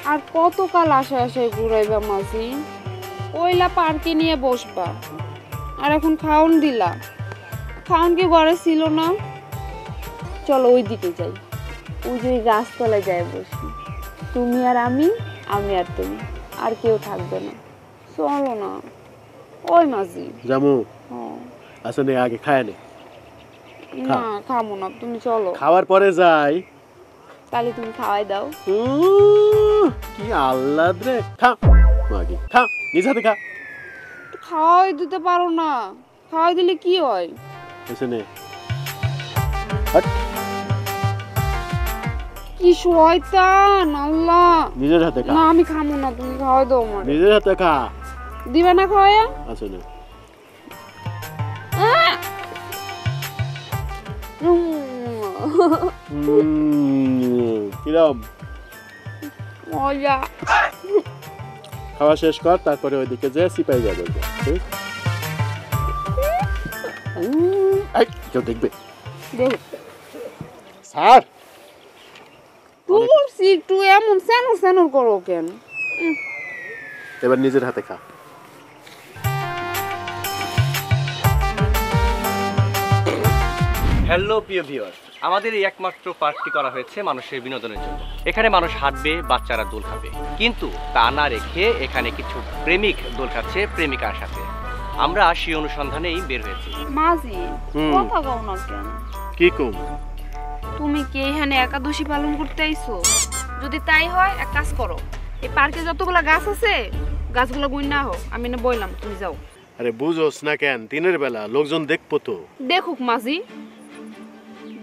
আর কতকাল আশায় আশায় ঘুরাইবা মাঝি? ওইলা পার্কে নিয়ে বসবা, আর এখন খাওন দিলা। খাওন কি ঘরে ছিল না? চলো ওই দিকে যাই, ওই যে গাছতলায় যায় বসি, তুমি আর আমি, আমি আর তুমি, আর কেউ থাকবে না। চলো না ওই মাঝি। জামু আসলে আগে খায় নে। না খাবো না, তুমি চলো। খাওয়ার পরে যাই। তাহলে তুমি খাওয়াই দাও। কি আল্লাহ রে, খা আগে খা, নিজ হাতে খা। খাওয়াই দিতে পারো না? খাওয়াই দিলে কি হয়? কি শয়তান আল্লাহ। নিজের হাতে খা। না আমি খাবো না, তুমি খাওয়াই দাও আমারে। নিজের হাতে খা। দিবে না খাওয়ায়া? আচ্ছা না। কিরম মজা। খাওয়া শেষ কর, তারপরে ওইদিকে যে সিপাই যাবে। কেউ দেখবে? স্যার একটু এমন স্যানুর স্যানুর করো কেন? এবার নিজের হাতে খা। হ্যালো প্রিয় ভিউয়ার, আমাদের এই একমাত্র পার্কটি করা হয়েছে মানুষের বিনোদনের জন্য। এখানে মানুষ হাঁটবে, বাচ্চারা দোল খাবে, কিন্তু তা না রেখে এখানে কিছু প্রেমিক দোল খাচ্ছে প্রেমিকার সাথে। আমরা সেই অনুসন্ধানেই বের হয়েছি। মাঝি কথা কও না কেন? কি কম? তুমি কি এখানে একাদশী পালন করতে আইছো? যদি তাই হয় এক কাজ করো, এই পার্কে যতগুলা গাছ আছে গাছগুলো গুণ না হোক, আমি না বললাম, তুমি যাও। আরে বুঝোস না কেন, দিনের বেলা লোকজন দেখবো তো। দেখুক মাঝি,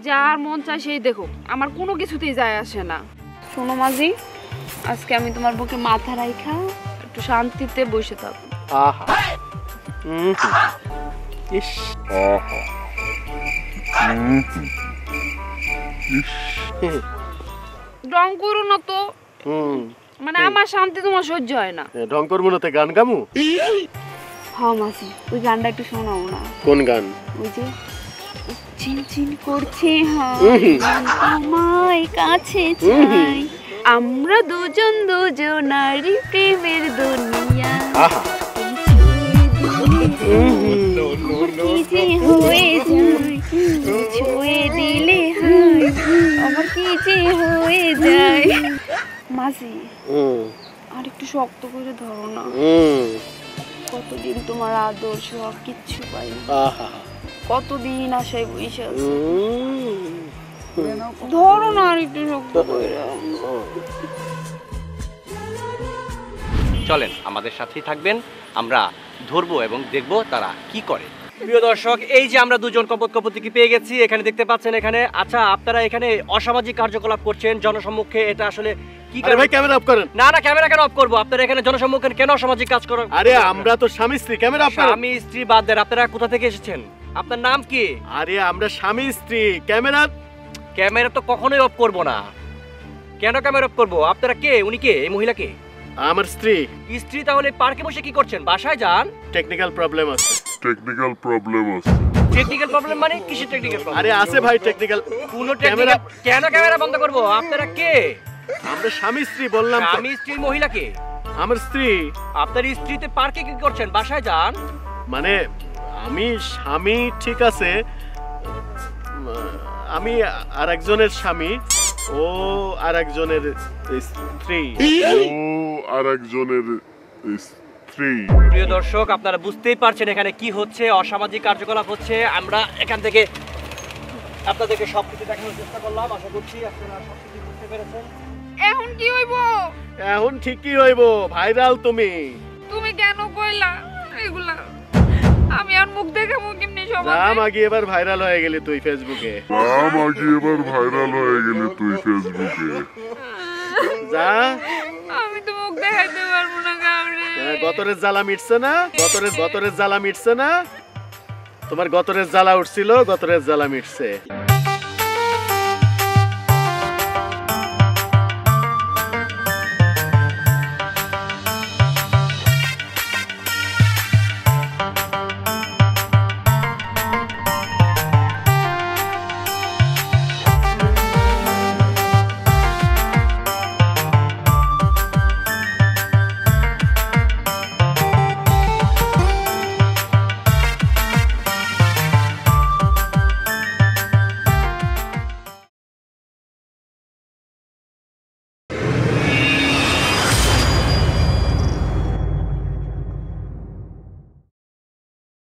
যার মন চায় সেই দেখুক, আমার কোনো কিছুতেই যায় আসে না। শোনো মাঝি, আজকে আমি তোমার বুকে মাথা রাইখা একটু শান্তিতে বসে থাকবো। আহা ইস আহা রং করো না তো, মানে আমার শান্তি তোমার সহ্য হয় না। রং করবো না তো গান গামু? হ্যাঁ মাসি, ওই গানটা একটু শোনাও না। কোন গান? ওই যে চিনচিন করছে আমায় কাছে চাই, আমরা দুজন দুজনারই প্রেমের দুনিয়া, হয়ে যায় ছুঁয়ে দিলে হায়, আমার কি যে হয়ে যায়। মাঝি আর একটু শক্ত করে ধরো না, কতদিন তোমার আদর সব কিচ্ছু পাই, কতদিন আশায় বসে আছি, ধরো না আর একটু শক্ত করে। চলেন আমাদের সাথেই থাকবেন, আমরা ধরবো এবং দেখবো তারা কি করে। প্রিয় দর্শক, এই যে আমরা দুজন কপোত-কপোতিকে পেয়ে গেছি, এখানে দেখতে পাচ্ছেন এখানে। আচ্ছা, আপনারা এখানে অসামাজিক কার্যকলাপ করছেন জনসম্মুখে, এটা আসলে কি? আরে ভাই ক্যামেরা অফ করেন। না না, ক্যামেরা কেন অফ করব? আপনারা এখানে জনসম্মুখে কেন অসামাজিক কাজ করেন? আরে আমরা তো স্বামী স্ত্রী, ক্যামেরা অফ করেন। স্বামী স্ত্রী বাদ দেন, আপনারা কোথা থেকে এসেছেন? আপনার নাম কি? আরে আমরা স্বামী স্ত্রী, ক্যামেরা ক্যামেরা তো কখনোই অফ করব না। কেন ক্যামেরা অফ করব? আপনারা কে? উনি কে? এই মহিলা কে? আমার স্ত্রী। স্ত্রী? তাহলে পার্কে বসে কি করছেন? বাসায় যান। টেকনিক্যাল প্রবলেম আছে। টেকনিক্যাল প্রবলেম মানে কিসের টেকনিক্যাল প্রবলেম? আরে আছে ভাই টেকনিক্যাল। কোন ক্যামেরা? কেন ক্যামেরা বন্ধ করব? আপনারা কে? আমরা স্বামী স্ত্রী বললাম। স্বামী স্ত্রী? মহিলা কে? আমার স্ত্রী। আপনার স্ত্রীতে পার্কে কি করছেন? বাসায় যান। মানে আমি স্বামী ঠিক আছে, আমি আরেকজনের স্বামী, ও আরেকজনের স্ত্রী। প্রিয় দর্শক, আপনারা বুঝতেই পারছেন এখানে কি হচ্ছে, অসামাজিক কার্যকলাপ হচ্ছে। আমরা এখান থেকে আপনাদেরকে সবকিছু দেখানোর চেষ্টা করলাম, আশা করছি আপনারা সবকিছু বুঝতে পেরেছেন। এখন কি হইব? এখন ঠিকই হইব, ভাইরাল তুমি। তুমি কেন কইলা এগুলা? আমি আর মুখ দেখাবো কেমনে সবাই? যা মাগি এবার ভাইরাল হয়ে গেলি তুই ফেসবুকে। যা, আমি তো মুখ দেখাইতে পারবো না কাউরে। গতরের জ্বালা মিটছে না? গতরের জ্বালা মিটছে না? তোমার গতরের জ্বালা উঠছিল, গতরের জ্বালা মিটছে।